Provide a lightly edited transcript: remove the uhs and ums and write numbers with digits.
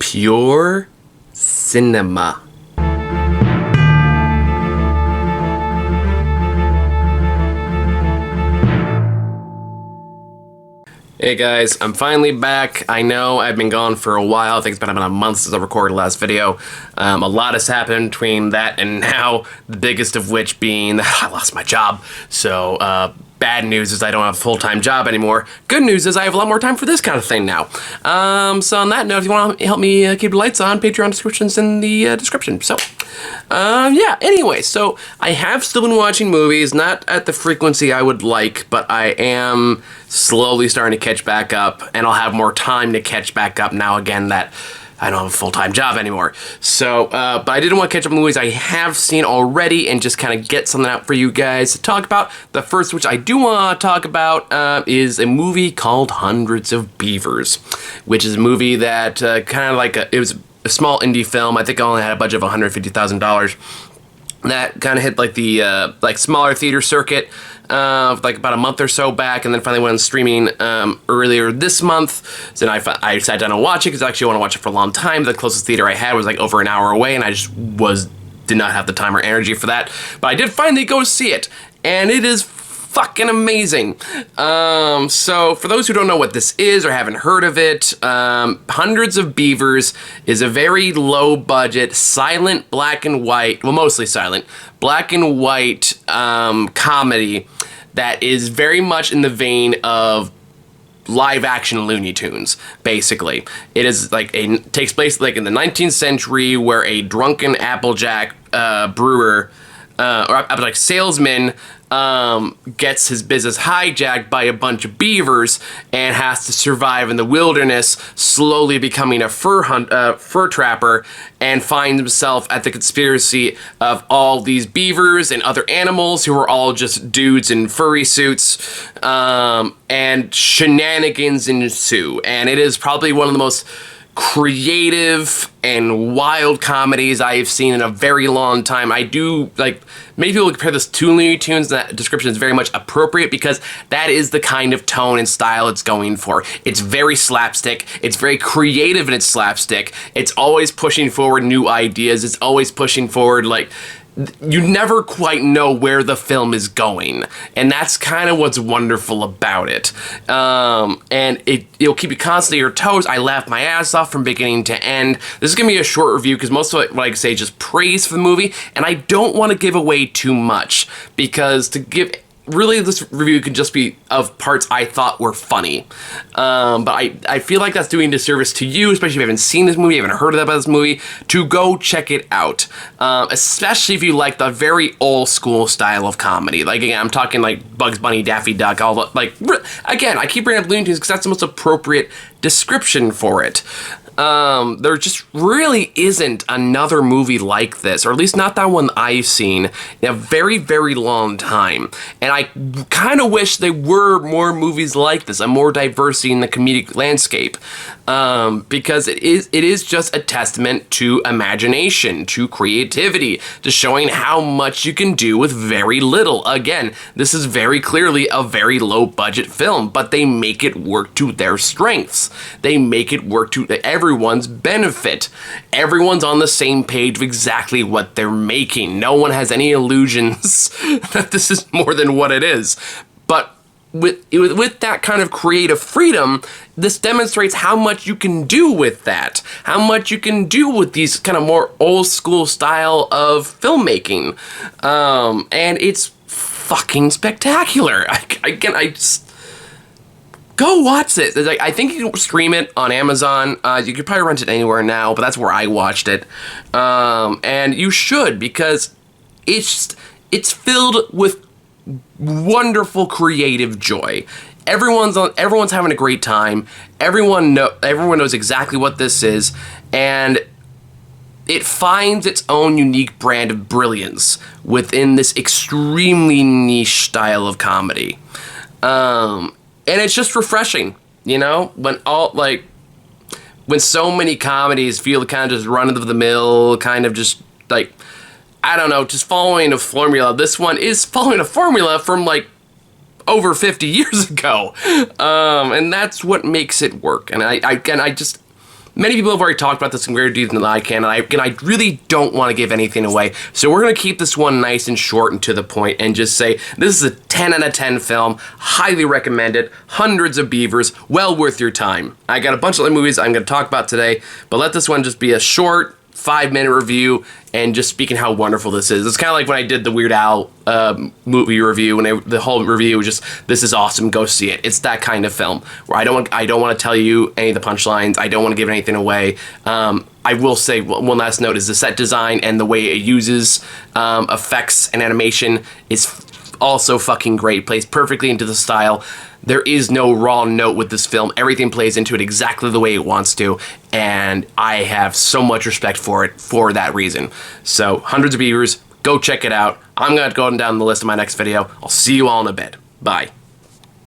pure cinema. Hey guys, I'm finally back. I know I've been gone for a while. I think it's been about a month since I recorded the last video. A lot has happened between that and now, the biggest of which being that I lost my job. So, bad news is I don't have a full-time job anymore. Good news is I have a lot more time for this kind of thing now. So on that note, if you want to help me keep the lights on, Patreon description's in the description. So, yeah, anyway, so I have still been watching movies, not at the frequency I would like, but I am slowly starting to catch back up, and I'll have more time to catch back up now again that I don't have a full-time job anymore. So, but I didn't want to catch up on movies I have seen already and just kind of get something out for you guys to talk about. The first which I do want to talk about is a movie called Hundreds of Beavers, which is a movie that kind of like it was a small indie film. I think I only had a budget of $150,000. That kind of hit like the like smaller theater circuit like about a month or so back, and then finally went on streaming earlier this month. So then I sat down and watched it because I actually want to watch it for a long time. The closest theater I had was like over an hour away, and I just did not have the time or energy for that. But I did finally go see it, and it is fucking amazing. So for those who don't know what this is or haven't heard of it, Hundreds of Beavers is a very low budget, silent, black and white, well, mostly silent, black and white comedy that is very much in the vein of live action Looney Tunes, basically. It is like takes place like in the 19th century, where a drunken Applejack brewer or Applejack salesman gets his business hijacked by a bunch of beavers and has to survive in the wilderness, slowly becoming a fur trapper, and finds himself at the conspiracy of all these beavers and other animals who are all just dudes in furry suits, and shenanigans ensue. And it is probably one of the most creative and wild comedies I have seen in a very long time. I do, like, many people compare this to Looney Tunes, and that description is very much appropriate because that is the kind of tone and style it's going for. It's very slapstick. It's very creative in its slapstick. It's always pushing forward new ideas. It's always pushing forward, like, you never quite know where the film is going, and that's kind of what's wonderful about it. And it'll keep you constantly on your toes. I laughed my ass off from beginning to end. This is gonna be a short review because most of it, what I say, is just praise for the movie, and I don't want to give away too much because really, this review could just be of parts I thought were funny. But I feel like that's doing a disservice to you, especially if you haven't seen this movie, haven't heard about this movie, to go check it out. Especially if you like the very old school style of comedy. Like, again, I'm talking like Bugs Bunny, Daffy Duck, all the, like, again, I keep bringing up Looney Tunes because that's the most appropriate description for it. There just really isn't another movie like this, or at least not that one I've seen, in a very, very long time. And I kind of wish there were more movies like this, a more diversity in the comedic landscape, because it is just a testament to imagination, to creativity, to showing how much you can do with very little. Again, this is very clearly a very low-budget film, but they make it work to their strengths. They make it work to everyone's benefit. Everyone's on the same page of exactly what they're making. No one has any illusions that this is more than what it is. But with that kind of creative freedom, this demonstrates how much you can do with that. How much you can do with these kind of more old school style of filmmaking. And it's fucking spectacular. I just... Go watch it. Like, I think you can stream it on Amazon. You could probably rent it anywhere now, but that's where I watched it. And you should, because it's filled with wonderful creative joy. Everyone's having a great time. Everyone knows exactly what this is, and it finds its own unique brand of brilliance within this extremely niche style of comedy. And it's just refreshing, you know, when so many comedies feel kind of just run-of-the-mill, kind of just, like, I don't know, just following a formula. This one is following a formula from, like, over 50 years ago. And that's what makes it work. And I Many people have already talked about this in greater detail than I can, and I really don't want to give anything away. So we're going to keep this one nice and short and to the point and just say this is a 10 out of 10 film. Highly recommend it. Hundreds of beavers. Well worth your time. I got a bunch of other movies I'm going to talk about today, but let this one just be a short 5-minute review and just speaking how wonderful this is. It's kind of like when I did the Weird Al movie review, and the whole review was just, this is awesome, go see it. It's that kind of film where I don't want to tell you any of the punchlines. I don't want to give anything away. I will say one last note is the set design and the way it uses effects and animation is also fucking great. It plays perfectly into the style. There is no raw note with this film. Everything plays into it exactly the way it wants to, and I have so much respect for it for that reason. So, Hundreds of Beavers, go check it out. I'm going to go down the list in my next video. I'll see you all in a bit. Bye.